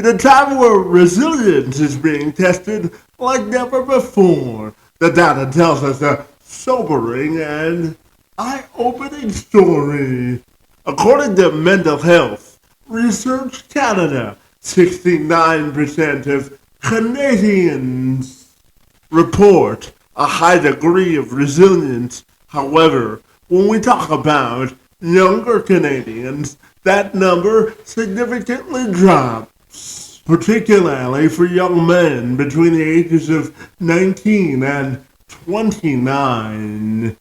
In a time where resilience is being tested like never before, the data tells us a sobering and eye-opening story. According to Mental Health Research Canada, 69% of Canadians report a high degree of resilience. However, when we talk about younger Canadians, that number significantly drops, particularly for young men between the ages of 19 and 29.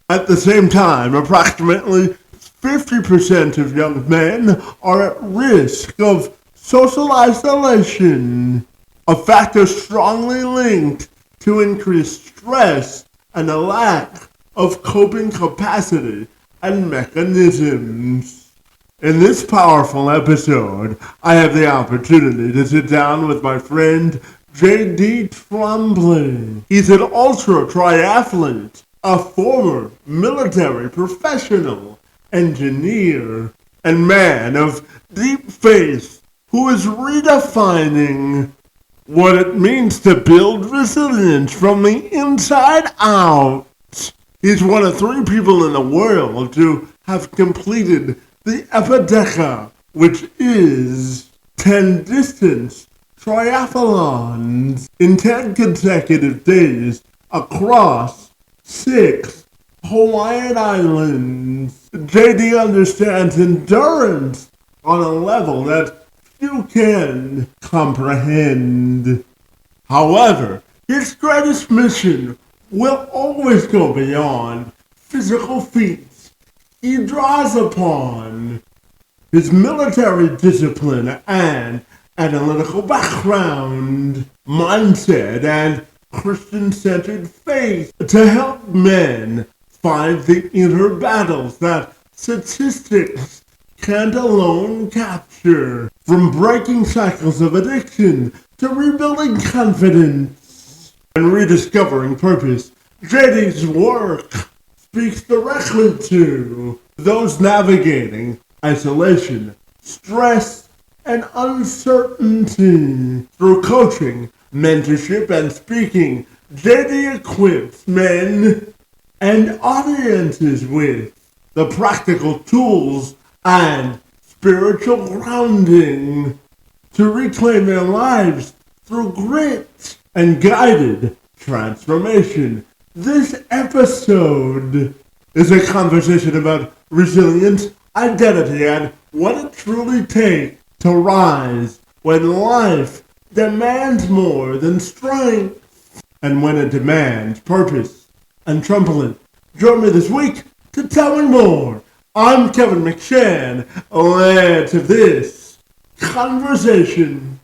At the same time, approximately 50% of young men are at risk of social isolation, a factor strongly linked to increased stress and a lack of coping capacity and mechanisms. In this powerful episode, I have the opportunity to sit down with my friend JD Tremblay. He's an ultra triathlete, a former military professional, engineer, and man of deep faith who is redefining what it means to build resilience from the inside out. He's one of 3 people in the world to have completed the EpicDeca, which is 10 distance triathlons in 10 consecutive days across 6 Hawaiian islands. JD understands endurance on a level that few can comprehend. However, his greatest mission will always go beyond physical feats. He draws upon his military discipline and analytical background, mindset, and Christian-centered faith to help men find the inner battles that statistics can't alone capture. From breaking cycles of addiction to rebuilding confidence and rediscovering purpose, JD's work speaks directly to those navigating isolation, stress, and uncertainty. Through coaching, mentorship, and speaking, JD equips men and audiences with the practical tools and spiritual grounding to reclaim their lives through grit and guided transformation. This episode is a conversation about resilience, identity, and what it truly takes to rise when life demands more than strength and when it demands purpose and trembling. Join me this week to tell me more. I'm Kevin McShann. Let's have this conversation.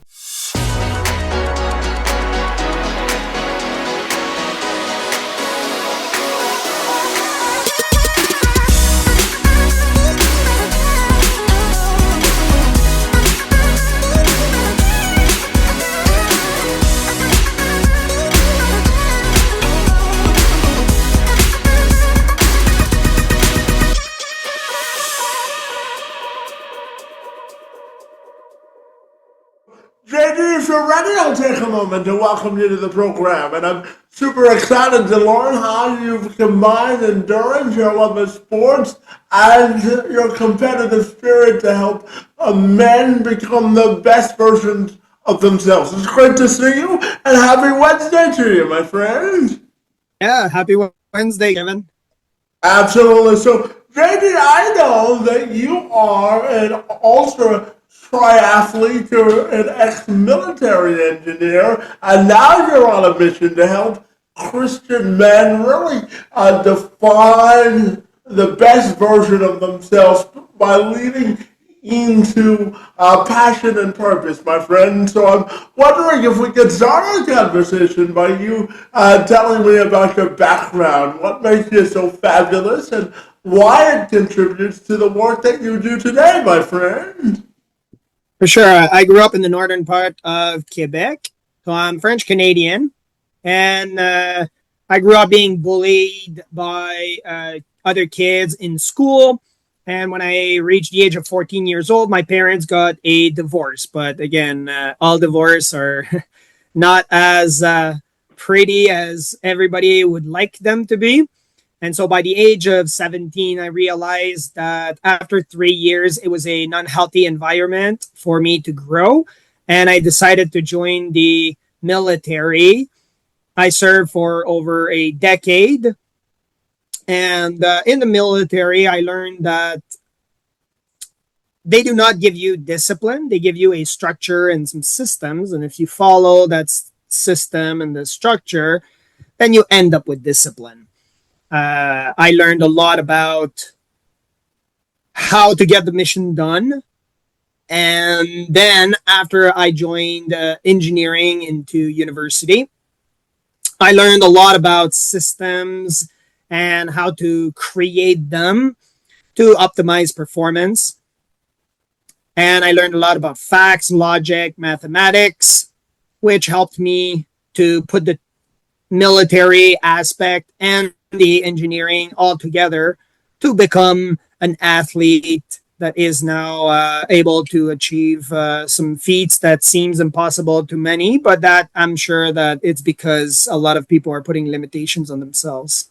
JD, if you're ready, I'll take a moment to welcome you to the program. And I'm super excited to learn how you've combined endurance, your love of sports, and your competitive spirit to help men become the best versions of themselves. It's great to see you, and happy Wednesday to you, my friend. Yeah, happy Wednesday, Kevin. Absolutely. So, JD, I know that you are an ultra triathlete, you're an ex-military engineer, and now you're on a mission to help Christian men really define the best version of themselves by leading into passion and purpose, my friend. So I'm wondering if we could start our conversation by you telling me about your background, what makes you so fabulous, and why it contributes to the work that you do today, my friend. For sure. I grew up in the northern part of Quebec, so I'm French Canadian, and I grew up being bullied by other kids in school. And when I reached the age of 14 years old, my parents got a divorce. But again, all divorce are not as pretty as everybody would like them to be. And so by the age of 17, I realized that after 3 years, it was an unhealthy environment for me to grow. And I decided to join the military. I served for over a decade. And in the military, I learned that they do not give you discipline. They give you a structure and some systems. And if you follow that system and the structure, then you end up with discipline. I learned a lot about how to get the mission done. And then after I joined engineering into university, I learned a lot about systems and how to create them to optimize performance. And I learned a lot about facts, logic, mathematics, which helped me to put the military aspect and the engineering all together to become an athlete that is now able to achieve some feats that seems impossible to many, but that I'm sure that it's because a lot of people are putting limitations on themselves.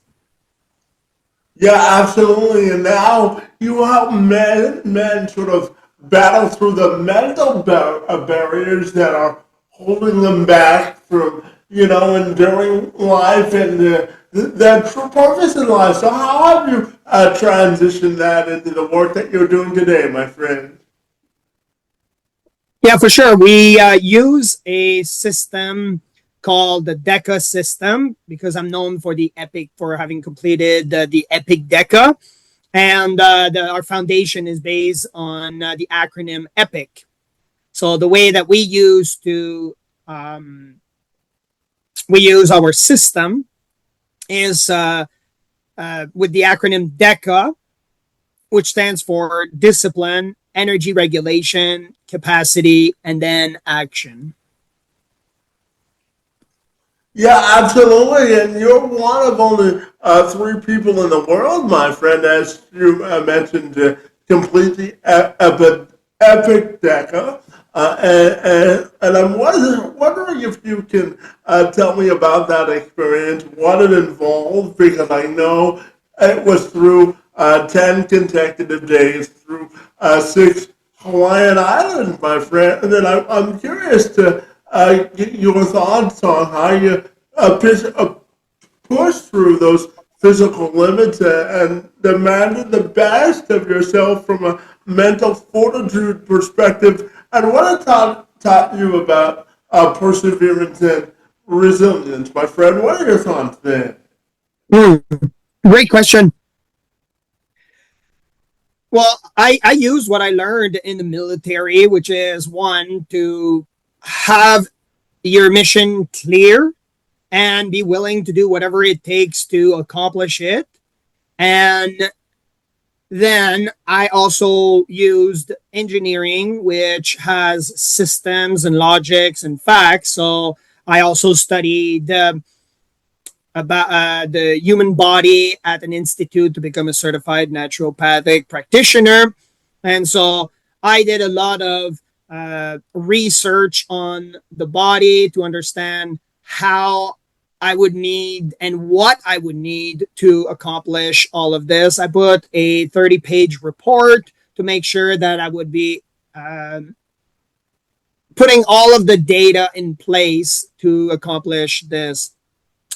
Yeah, absolutely. And now you help men sort of battle through the mental barriers that are holding them back from, enduring life and the true purpose in life. So how have you transitioned that into the work that you're doing today, my friend? Yeah, for sure. We use a system called the DECA system because I'm known for the Epic for having completed the EpicDeca, and our foundation is based on the acronym EPIC. So the way that we use our system is with the acronym DECA, which stands for discipline, energy regulation, capacity, and then action. Yeah, absolutely. And you're one of only three people in the world, my friend, as you mentioned, to complete the Epic Deca. And I'm wondering if you can tell me about that experience, what it involved, because I know it was through 10 consecutive days, through six Hawaiian Islands, my friend. And then I'm curious to get your thoughts on how you push through those physical limits and demanded the best of yourself from a mental fortitude perspective. And what it taught you about perseverance and resilience, my friend. What are your thoughts there? Mm, great question. Well, I use what I learned in the military, which is one, to have your mission clear and be willing to do whatever it takes to accomplish it. And then I also used engineering, which has systems and logics and facts. So I also studied about the human body at an institute to become a certified naturopathic practitioner. And so I did a lot of research on the body to understand how I would need and what I would need to accomplish all of this. I put a 30-page report to make sure that I would be putting all of the data in place to accomplish this.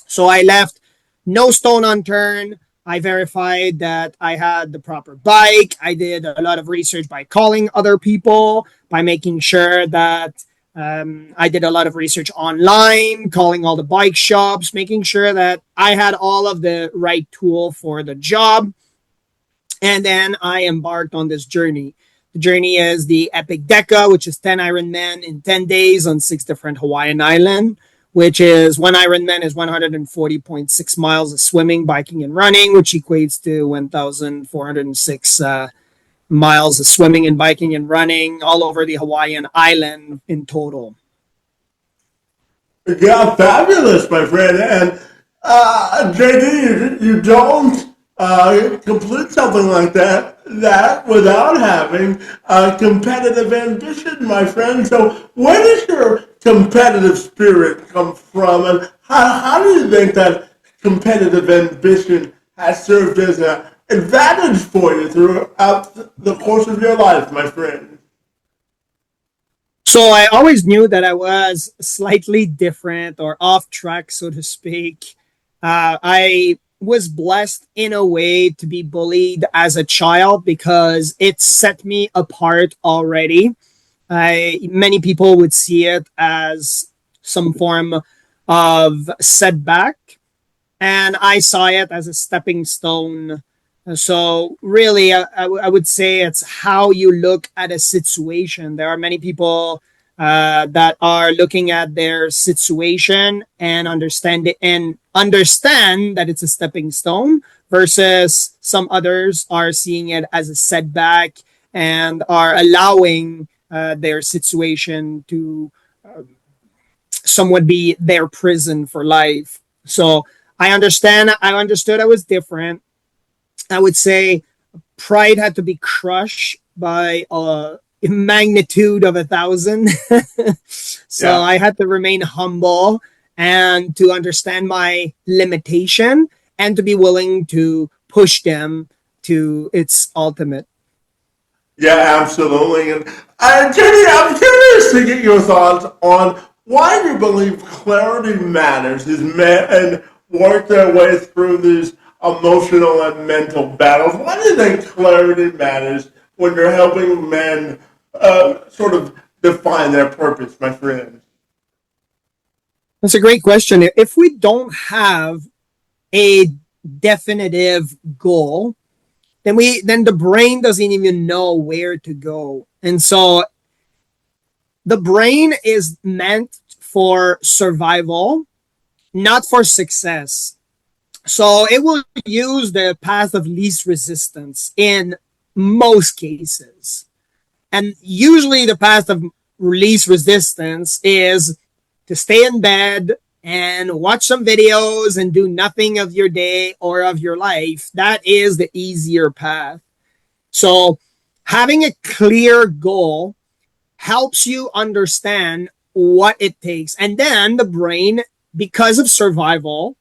So I left no stone unturned. I verified that I had the proper bike. I did a lot of research by calling other people, by making sure that I did a lot of research online, calling all the bike shops, making sure that I had all of the right tool for the job. And then I embarked on this journey. The journey is the Epic Deca, which is 10 Ironman in 10 days on 6 different Hawaiian islands, which is one Ironman is 140.6 miles of swimming, biking, and running, which equates to 1,406 miles of swimming and biking and running all over the Hawaiian island in total. Yeah, fabulous, my friend. And JD, you don't complete something like that without having competitive ambition, my friend. So where does your competitive spirit come from, and how do you think that competitive ambition has served as an advantage for you throughout the course of your life, my friend? So I always knew that I was slightly different or off track, so to speak. I was blessed in a way to be bullied as a child because it set me apart already. Many people would see it as some form of setback, and I saw it as a stepping stone. So, really, I would say it's how you look at a situation. There are many people that are looking at their situation and understand that it's a stepping stone, versus some others are seeing it as a setback and are allowing their situation to somewhat be their prison for life. So I understood I was different. I would say pride had to be crushed by a magnitude of 1,000. So Yeah. I had to remain humble and to understand my limitation and to be willing to push them to its ultimate. Yeah, absolutely. And Jenny, I'm curious to get your thoughts on why you believe clarity matters as men work their way through these emotional and mental battles. Why do you think clarity matters when you're helping men sort of define their purpose, my friend? That's a great question. If we don't have a definitive goal, then the brain doesn't even know where to go. And so the brain is meant for survival, not for success. So it will use the path of least resistance in most cases. And usually the path of least resistance is to stay in bed and watch some videos and do nothing of your day or of your life. That is the easier path. So having a clear goal helps you understand what it takes. And then the brain, because of survival,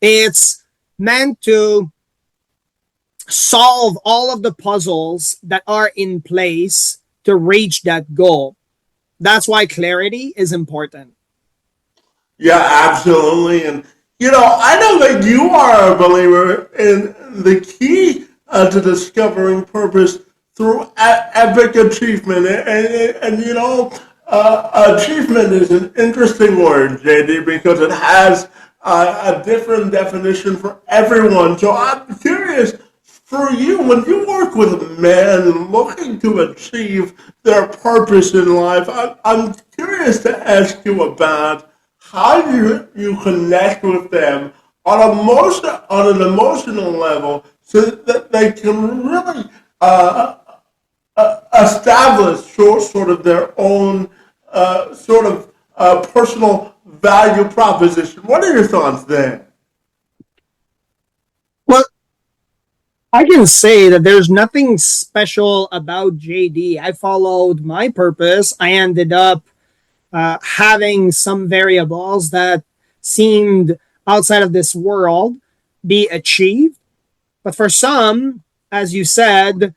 it's meant to solve all of the puzzles that are in place to reach that goal. That's why clarity is important. Yeah, absolutely. And, I know that you are a believer in the key to discovering purpose through epic achievement. Achievement is an interesting word, JD, because it has a different definition for everyone. So I'm curious for you, when you work with men looking to achieve their purpose in life, I'm curious to ask you about how you connect with them on an emotional level so that they can really establish sort of their own personal value proposition. What are your thoughts there? Well, I can say that there's nothing special about JD. I followed my purpose. I ended up having some variables that seemed outside of this world be achieved. But for some, as you said,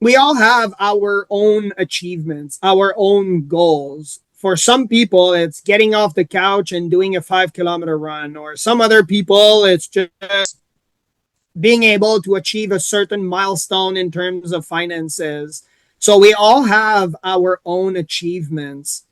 we all have our own achievements, our own goals. For some people, it's getting off the couch and doing a 5 kilometer run, or some other people, it's just being able to achieve a certain milestone in terms of finances. So we all have our own achievements.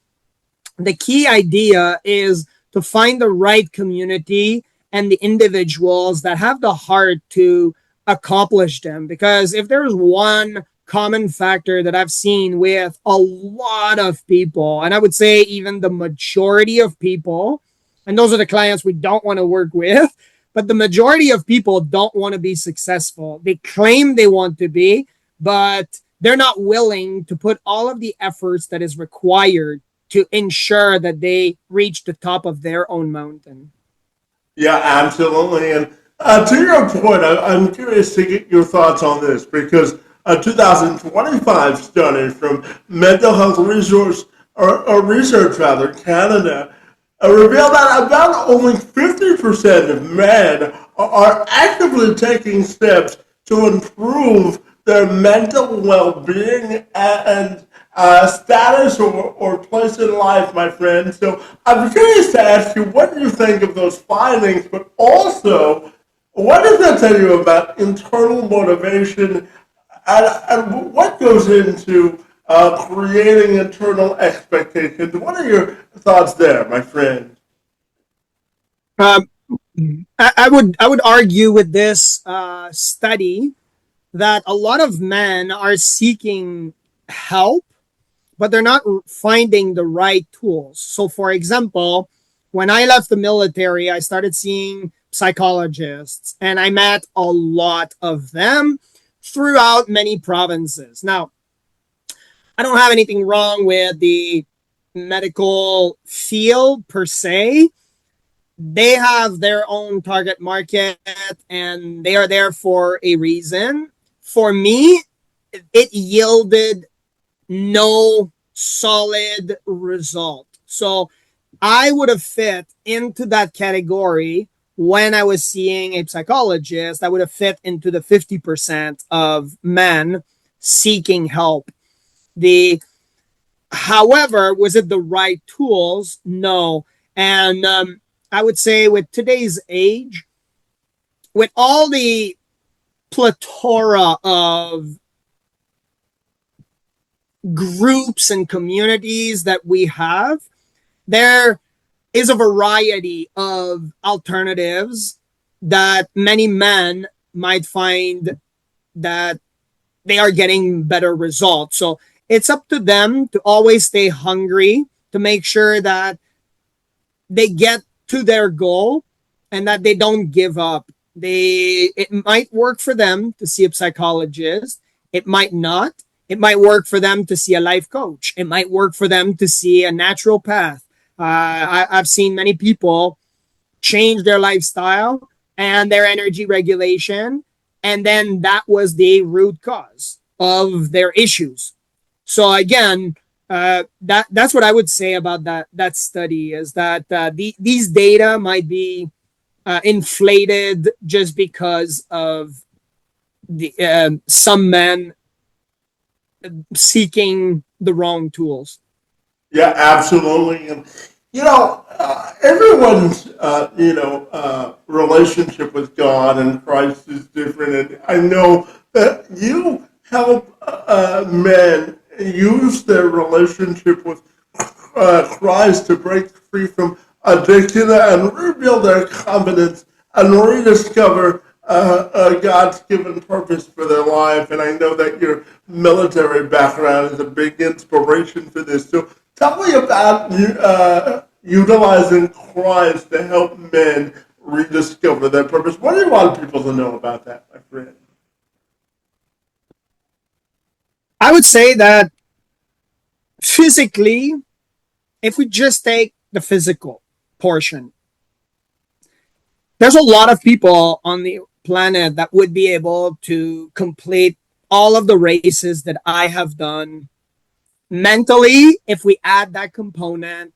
The key idea is to find the right community and the individuals that have the heart to accomplish them. Because if there's one common factor that I've seen with a lot of people, and I would say even the majority of people, and those are the clients we don't want to work with, but the majority of people don't want to be successful. They claim they want to be, but they're not willing to put all of the efforts that is required to ensure that they reach the top of their own mountain. Yeah, absolutely. And To your point, I'm curious to get your thoughts on this because a 2025 study from Mental Health Resource or Research rather Canada revealed that about only 50% of men are actively taking steps to improve their mental well-being and status or place in life, my friend. So I'm curious to ask you, what do you think of those findings, but also what does that tell you about internal motivation and what goes into creating internal expectations? What are your thoughts there, my friend? Um, I would argue with this study that a lot of men are seeking help, but they're not finding the right tools. So, for example, when I left the military, I started seeing psychologists, and I met a lot of them throughout many provinces. Now, I don't have anything wrong with the medical field per se. They have their own target market and they are there for a reason. For me, it yielded no solid result. So I would have fit into that category when I was seeing a psychologist. I would have fit into the 50% of men seeking help. The However, was it the right tools? No. And I would say with today's age, with all the plethora of groups and communities that we have, there is a variety of alternatives that many men might find that they are getting better results. So it's up to them to always stay hungry, to make sure that they get to their goal and that they don't give up. It might work for them to see a psychologist. It might not. It might work for them to see a life coach. It might work for them to see a natural path. I've seen many people change their lifestyle and their energy regulation, and then that was the root cause of their issues. So again, that's what I would say about that study is that these data might be inflated just because of the some men seeking the wrong tools. Yeah, absolutely. And everyone's relationship with God and Christ is different. And I know that you help men use their relationship with Christ to break free from addiction and rebuild their confidence and rediscover God's given purpose for their life. And I know that your military background is a big inspiration for this. So tell me about utilizing Christ to help men rediscover their purpose. What do you want people to know about that, my friend? I would say that physically, if we just take the physical portion, there's a lot of people on the planet that would be able to complete all of the races that I have done. Mentally, if we add that component,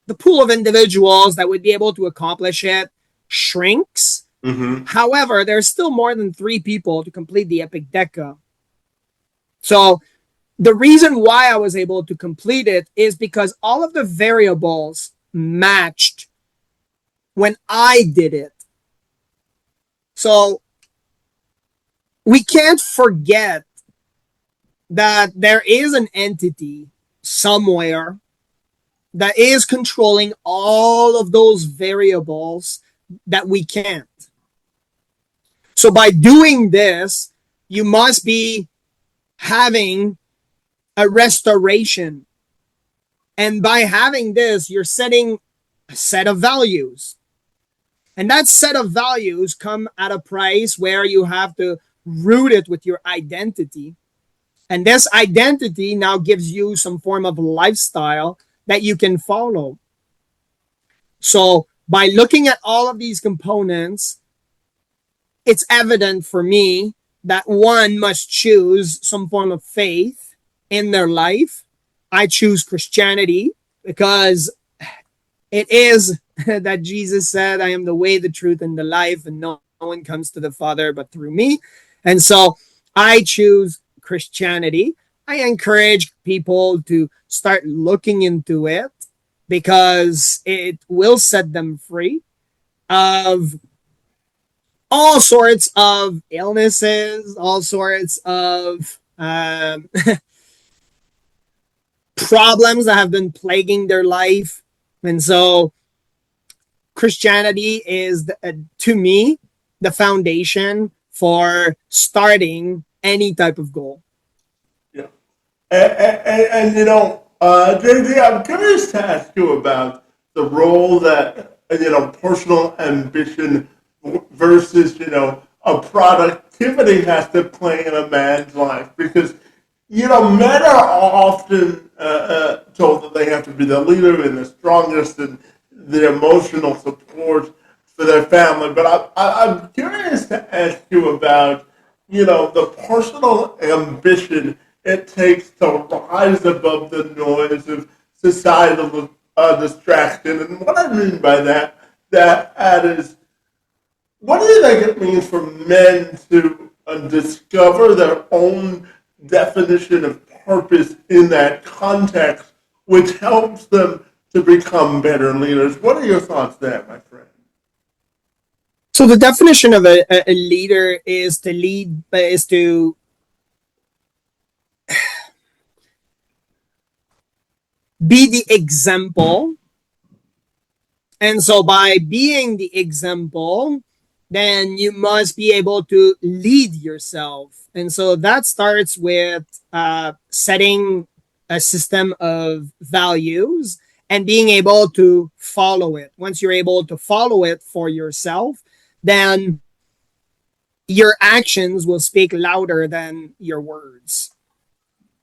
the pool of individuals that would be able to accomplish it shrinks. Mm-hmm. However, there's still more than 3 people to complete the EpicDeca. So the reason why I was able to complete it is because all of the variables matched when I did it. So we can't forget that there is an entity somewhere that is controlling all of those variables that we can't. So by doing this, you must be having a restoration. And by having this, you're setting a set of values. And that set of values come at a price where you have to root it with your identity. And this identity now gives you some form of lifestyle that you can follow. So by looking at all of these components, it's evident for me that one must choose some form of faith in their life. I choose Christianity because it is that Jesus said, I am the way, the truth, and the life, and no one comes to the Father but through me. And so I choose Christianity. I encourage people to start looking into it because it will set them free of all sorts of illnesses, all sorts of problems that have been plaguing their life. And so Christianity is, to me, the foundation for starting any type of goal. Yeah. And JD, I'm curious to ask you about the role that, personal ambition versus, a productivity has to play in a man's life. Because, men are often told that they have to be the leader and the strongest and the emotional support for their family. But I'm curious to ask you about, the personal ambition it takes to rise above the noise of societal distraction. And what I mean by that is, what do you think it means for men to discover their own definition of purpose in that context, which helps them to become better leaders? What are your thoughts there, my friend? So the definition of a leader is to lead, is to be the example. And so by being the example, then you must be able to lead yourself. And so that starts with setting a system of values and being able to follow it. Once you're able to follow it for yourself, then your actions will speak louder than your words.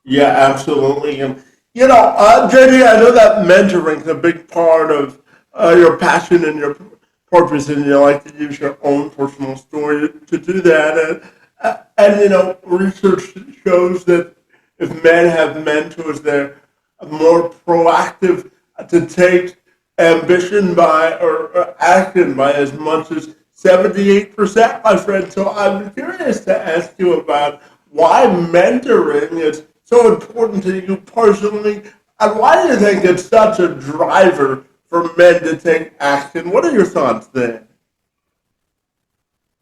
Yeah, absolutely. And, JD, I know that mentoring is a big part of your passion and your purpose, and you like to use your own personal story to do that. Research shows that if men have mentors, they're more proactive to take ambition by or action by as much as 78%, my friend. So I'm curious to ask you about why mentoring is so important to you personally, and why do you think it's such a driver for men to take action? What are your thoughts there?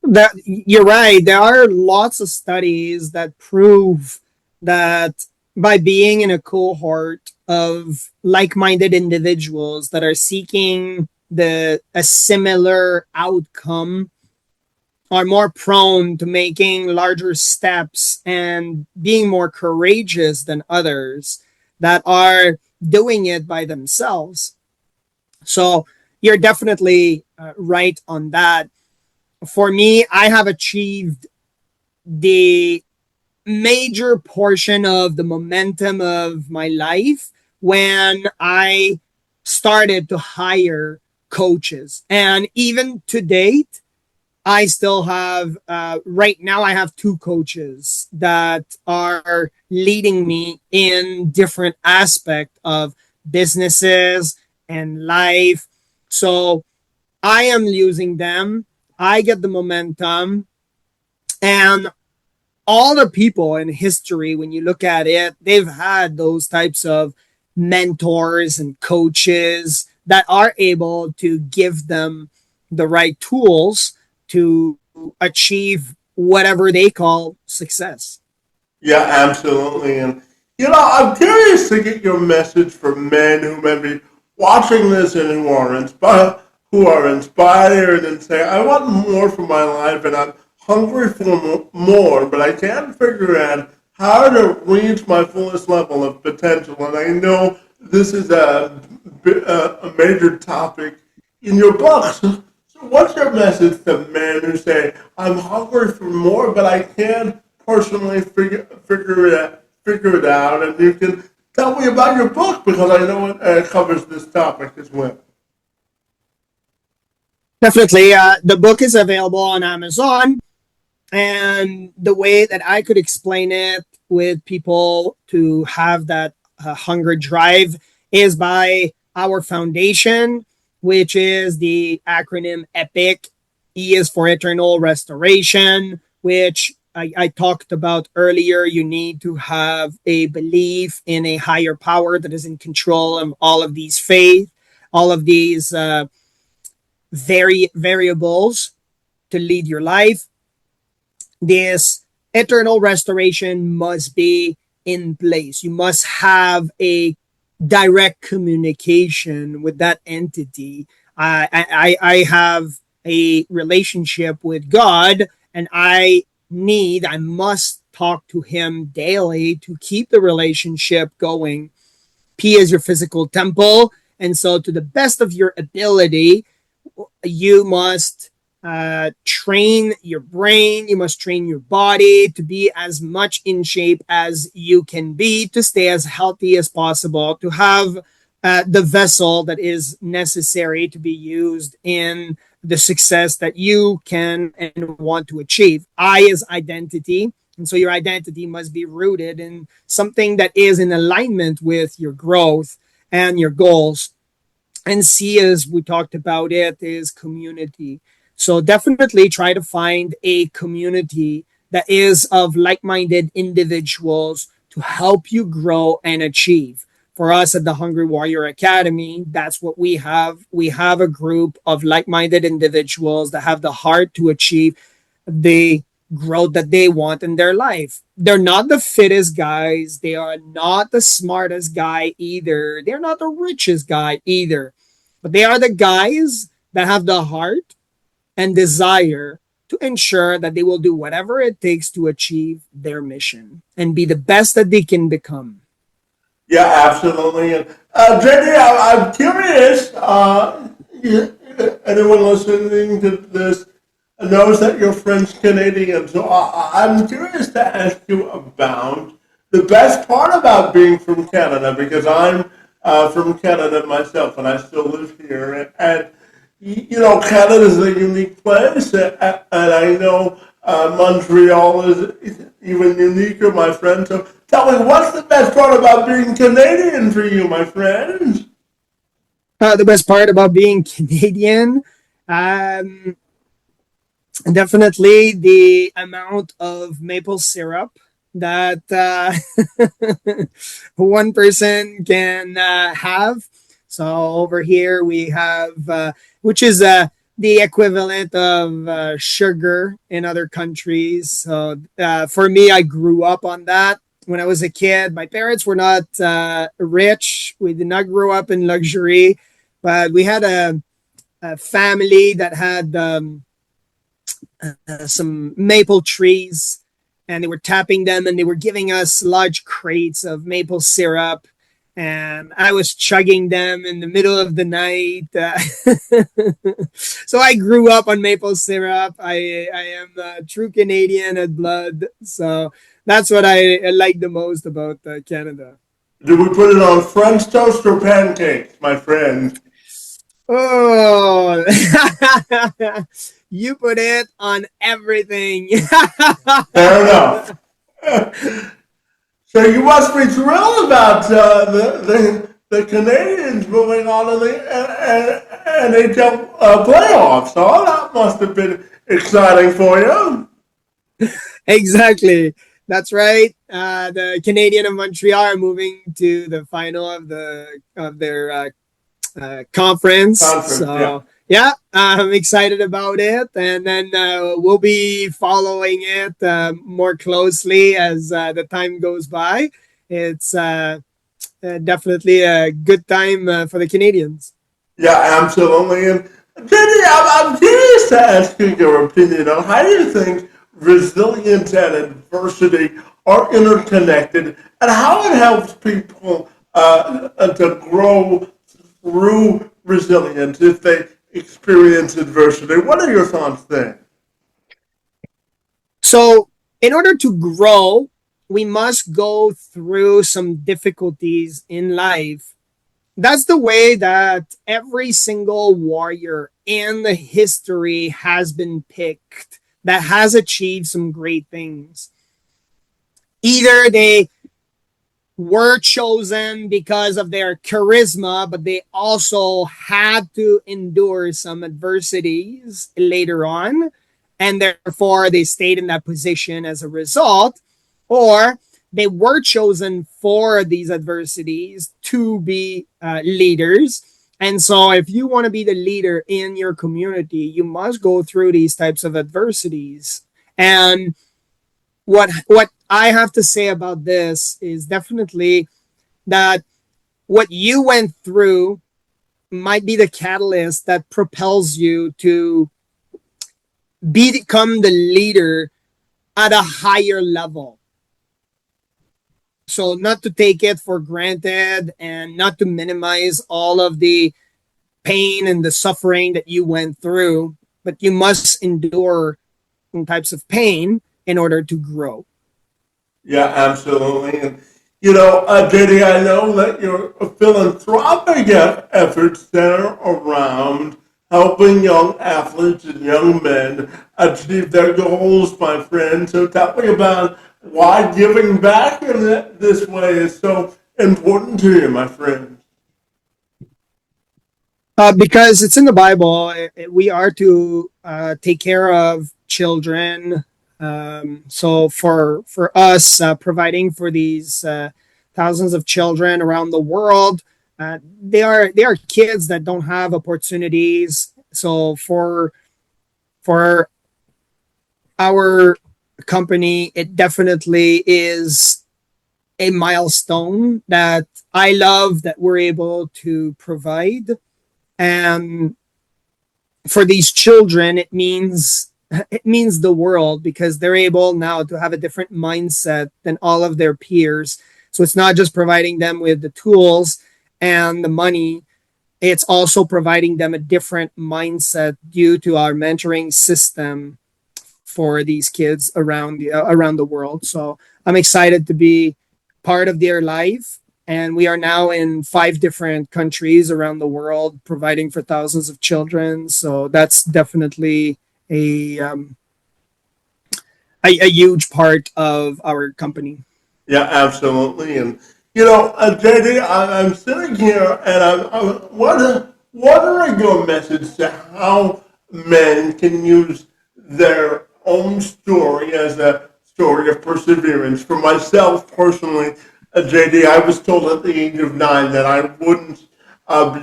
That you're right. There are lots of studies that prove that by being in a cohort of like-minded individuals that are seeking a similar outcome are more prone to making larger steps and being more courageous than others that are doing it by themselves. So you're definitely right on that. For me, I have achieved the major portion of the momentum of my life when I started to hire coaches. And even to date, I still have, right now, I have two coaches that are leading me in different aspects of businesses and life. So I am using them. I get the momentum. And all the people in history, when you look at it, they've had those types of mentors and coaches that are able to give them the right tools to achieve whatever they call success. Yeah, absolutely. And, I'm curious to get your message for men who may be watching this and who are inspired and say, I want more for my life and I'm hungry for more, but I can't figure out how to reach my fullest level of potential. And I know this is a major topic in your book. So what's your message to men who say, I'm hungry for more, but I can't personally figure it out? And you can tell me about your book because I know it covers this topic as well. Definitely. The book is available on Amazon. And the way that I could explain it with people to have that hunger drive is by our foundation, which is the acronym EPIC. E is for eternal restoration, which I talked about earlier. You need to have a belief in a higher power that is in control of all of these faith, all of these variables to lead your life. This eternal restoration must be in place. You must have a direct communication with that entity. I have a relationship with God, and I must talk to Him daily to keep the relationship going. P is your physical temple. And so, to the best of your ability, you must train your brain, you must train your body to be as much in shape as you can be, to stay as healthy as possible, to have the vessel that is necessary to be used in the success that you can and want to achieve. I is identity. And so your identity must be rooted in something that is in alignment with your growth and your goals. And C, as we talked about it, is community. So definitely try to find a community that is of like-minded individuals to help you grow and achieve. For us at the Hungry Warrior Academy, that's what we have. We have a group of like-minded individuals that have the heart to achieve the growth that they want in their life. They're not the fittest guys. They are not the smartest guy either. They're not the richest guy either. But they are the guys that have the heart and desire to ensure that they will do whatever it takes to achieve their mission and be the best that they can become. Yeah, absolutely. And JD, I'm curious. Anyone listening to this knows that you're French Canadian, so I'm curious to ask you about the best part about being from Canada, because I'm from Canada myself, and I still live here, and you know, Canada is a unique place, and I know Montreal is even uniquer, my friend. So tell me, what's the best part about being Canadian for you, my friend? The best part about being Canadian, um, definitely the amount of maple syrup that one person can have. So over here we have, which is the equivalent of sugar in other countries. So for me, I grew up on that. When I was a kid, my parents were not rich. We did not grow up in luxury, but we had a family that had some maple trees, and they were tapping them, and they were giving us large crates of maple syrup, and I was chugging them in the middle of the night. So I grew up on maple syrup. I am a true Canadian at blood, so that's what I like the most about Canada. Do we put it on French toast or pancakes, my friend? Oh, you put it on everything. Fair enough. So you must be thrilled about the Canadians moving on to the NHL playoffs. Oh, that must have been exciting for you. Exactly. That's right. The Canadian of Montreal are moving to the final of their conference. Conference, yeah. So yeah, I'm excited about it, and then we'll be following it more closely as the time goes by. It's definitely a good time for the Canadians. Yeah, absolutely. And Jenny, I'm curious to ask you your opinion on how you think resilience and adversity are interconnected, and how it helps people to grow through resilience if they experience adversity. What are your thoughts there? So, in order to grow, we must go through some difficulties in life. That's the way that every single warrior in the history has been picked that has achieved some great things. Either they were chosen because of their charisma, but they also had to endure some adversities later on, and therefore they stayed in that position as a result, or they were chosen for these adversities to be leaders. And so, if you want to be the leader in your community, you must go through these types of adversities. And what I have to say about this is definitely that what you went through might be the catalyst that propels you to become the leader at a higher level. So not to take it for granted and not to minimize all of the pain and the suffering that you went through, but you must endure some types of pain in order to grow. Yeah, absolutely. And, JD, I know that your philanthropic efforts center around helping young athletes and young men achieve their goals, my friend. So tell me about why giving back in this way is so important to you, my friend. Because it's in the Bible, we are to take care of children. So for us, providing for these thousands of children around the world, they are kids that don't have opportunities. So for our company, it definitely is a milestone that I love that we're able to provide. And for these children, it means the world because they're able now to have a different mindset than all of their peers. So it's not just providing them with the tools and the money, it's also providing them a different mindset due to our mentoring system for these kids around the world. So I'm excited to be part of their life. And we are now in 5 different countries around the world, providing for thousands of children. So that's definitely a um, a huge part of our company. Yeah, absolutely. And JD, I'm sitting here and I'm wondering your message to how men can use their own story as a story of perseverance. For myself personally, JD, I was told at the age of 9 that I wouldn't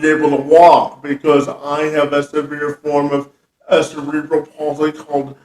be able to walk because I have a severe form of cerebral palsy called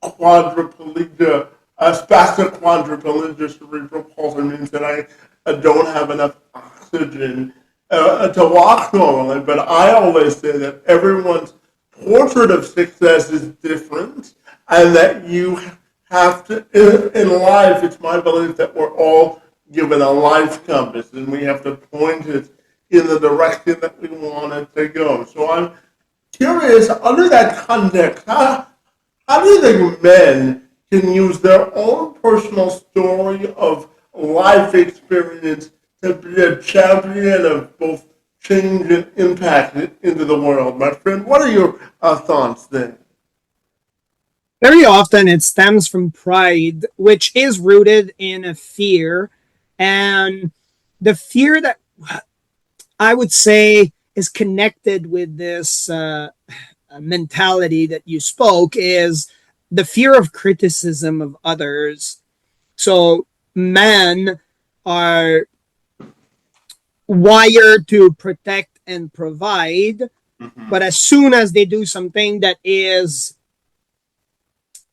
quadriplegia, spastic quadriplegia cerebral palsy means that I don't have enough oxygen to walk normally. But I always say that everyone's portrait of success is different, and that you have to, in life, it's my belief that we're all given a life compass, and we have to point it in the direction that we want it to go. So I'm curious, under that context, how do you think men can use their own personal story of life experience to be a champion of both change and impact into the world? My friend, what are your thoughts there? Very often it stems from pride, which is rooted in a fear. And the fear that I would say is connected with this mentality that you spoke is the fear of criticism of others. So men are wired to protect and provide, Mm-hmm. but as soon as they do something that is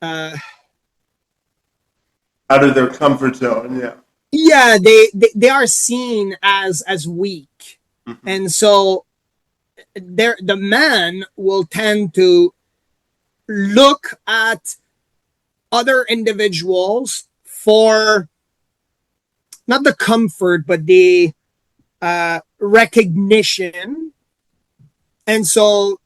uh, Out of their comfort zone, yeah. yeah, they are seen as weak. Mm-hmm. And so the man will tend to look at other individuals for not the comfort but the recognition. And so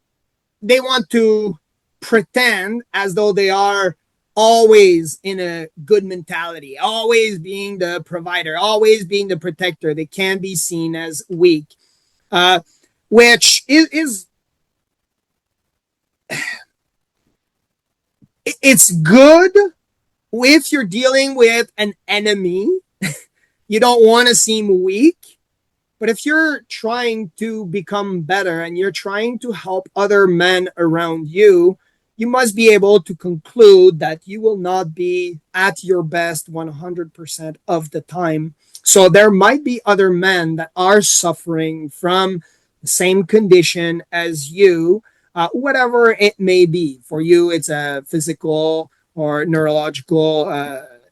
they want to pretend as though they are always in a good mentality, always being the provider, always being the protector. They can be seen as weak, uh, which is It's good if you're dealing with an enemy. You don't want to seem weak. But if you're trying to become better and you're trying to help other men around you, you must be able to conclude that you will not be at your best 100% of the time. So there might be other men that are suffering from the same condition as you, whatever it may be. For you, it's a physical or neurological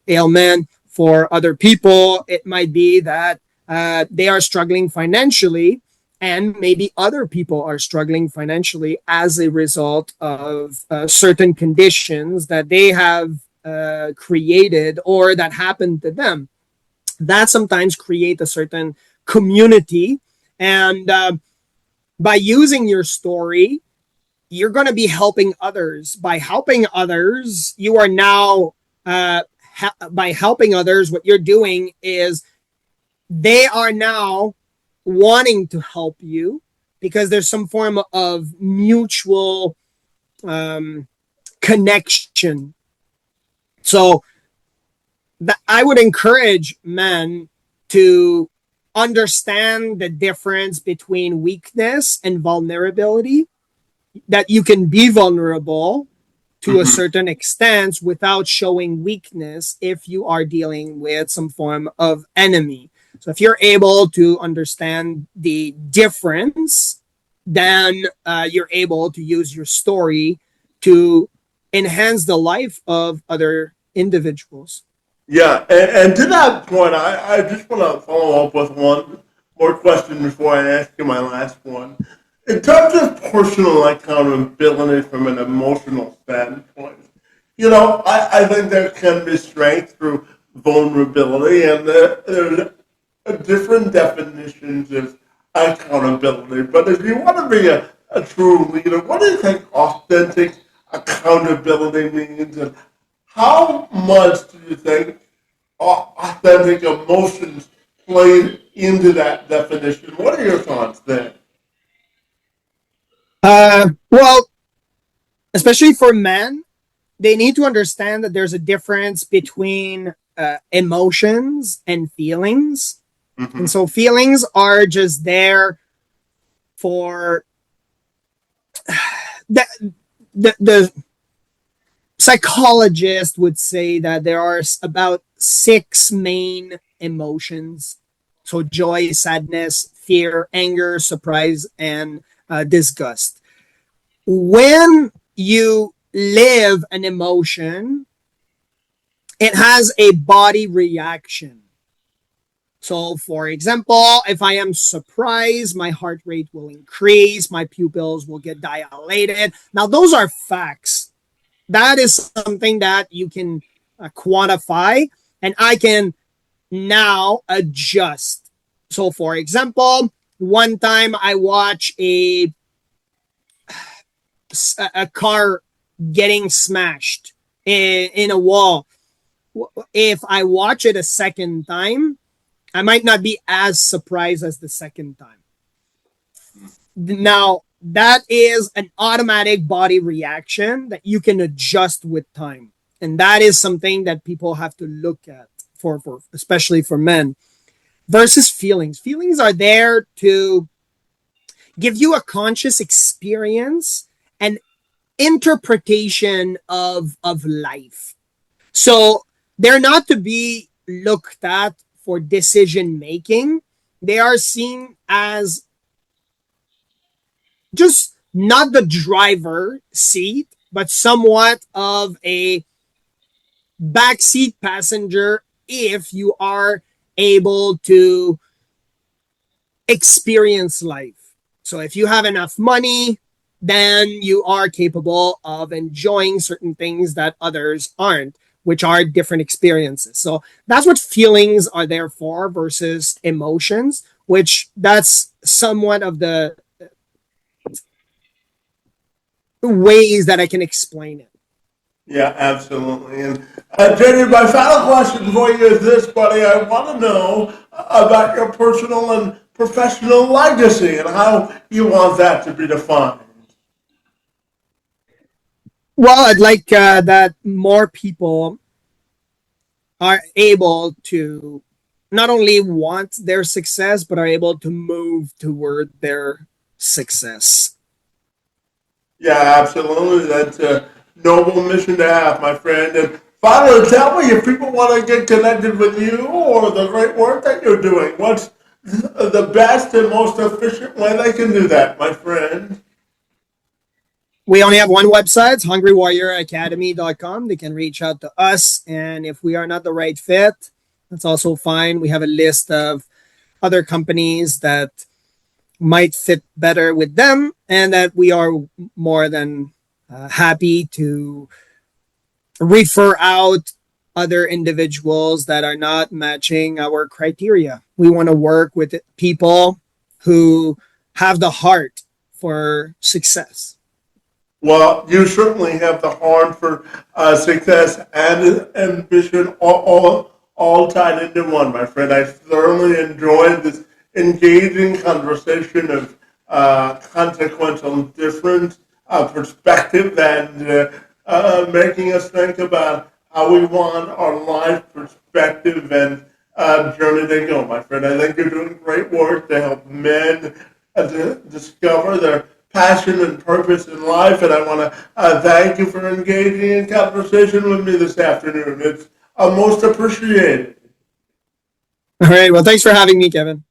ailment. For other people, it might be that they are struggling financially, and maybe other people are struggling financially as a result of certain conditions that they have created or that happened to them. That sometimes create a certain community, and by using your story, you're going to be helping others. By helping others, you are now by helping others, what you're doing is they are now wanting to help you because there's some form of mutual connection. So I would encourage men to understand the difference between weakness and vulnerability, that you can be vulnerable to a certain extent without showing weakness if you are dealing with some form of enemy. So if you're able to understand the difference, then you're able to use your story to enhance the life of other individuals. Yeah, and to that point, I just want to follow up with one more question before I ask you my last one. In terms of personal accountability from an emotional standpoint, I think there can be strength through vulnerability, and there's different definitions of accountability. But if you want to be a true leader, what do you think authentic accountability means, and how much do you think authentic emotions play into that definition? What are your thoughts there? Well, especially for men, they need to understand that there's a difference between emotions and feelings. And Mm-hmm. so feelings are just there for the, the psychologist would say that there are about six main emotions. So joy, sadness, fear, anger, surprise, and disgust. When you live an emotion, it has a body reaction. So, for example, if I am surprised, my heart rate will increase, my pupils will get dilated. Now, those are facts. That is something that you can quantify, and I can now adjust. So, for example, one time I watch a car getting smashed in a wall. If I watch it a second time, I might not be as surprised as the second time. Now, that is an automatic body reaction that you can adjust with time. And that is something that people have to look at for especially for men versus feelings. Feelings are there to give you a conscious experience and interpretation of life. So they're not to be looked at for decision making. They are seen as just not the driver seat, but somewhat of a backseat passenger if you are able to experience life. So if you have enough money, then you are capable of enjoying certain things that others aren't, which are different experiences. So that's what feelings are there for versus emotions, which that's somewhat of the ways that I can explain it. Yeah, absolutely. And JD, my final question for you is this, buddy. I want to know about your personal and professional legacy and how you want that to be defined. Well, I'd like that more people are able to not only want their success, but are able to move toward their success. Yeah, absolutely. That's a noble mission to have, my friend. And finally, tell me if people want to get connected with you or the great work that you're doing. What's the best and most efficient way they can do that, my friend? We only have one website, it's hungrywarrioracademy.com. They can reach out to us. And if we are not the right fit, that's also fine. We have a list of other companies that might fit better with them and that we are more than happy to refer out other individuals that are not matching our criteria. We want to work with people who have the heart for success. Well, you certainly have the heart for success and ambition all tied into one, my friend. I thoroughly enjoyed this engaging conversation of consequential different perspective and making us think about how we want our life perspective and journey to go, my friend. I think you're doing great work to help men discover their passion and purpose in life, and I want to thank you for engaging in conversation with me this afternoon. It's most appreciated. All right. Well, thanks for having me, Kevin.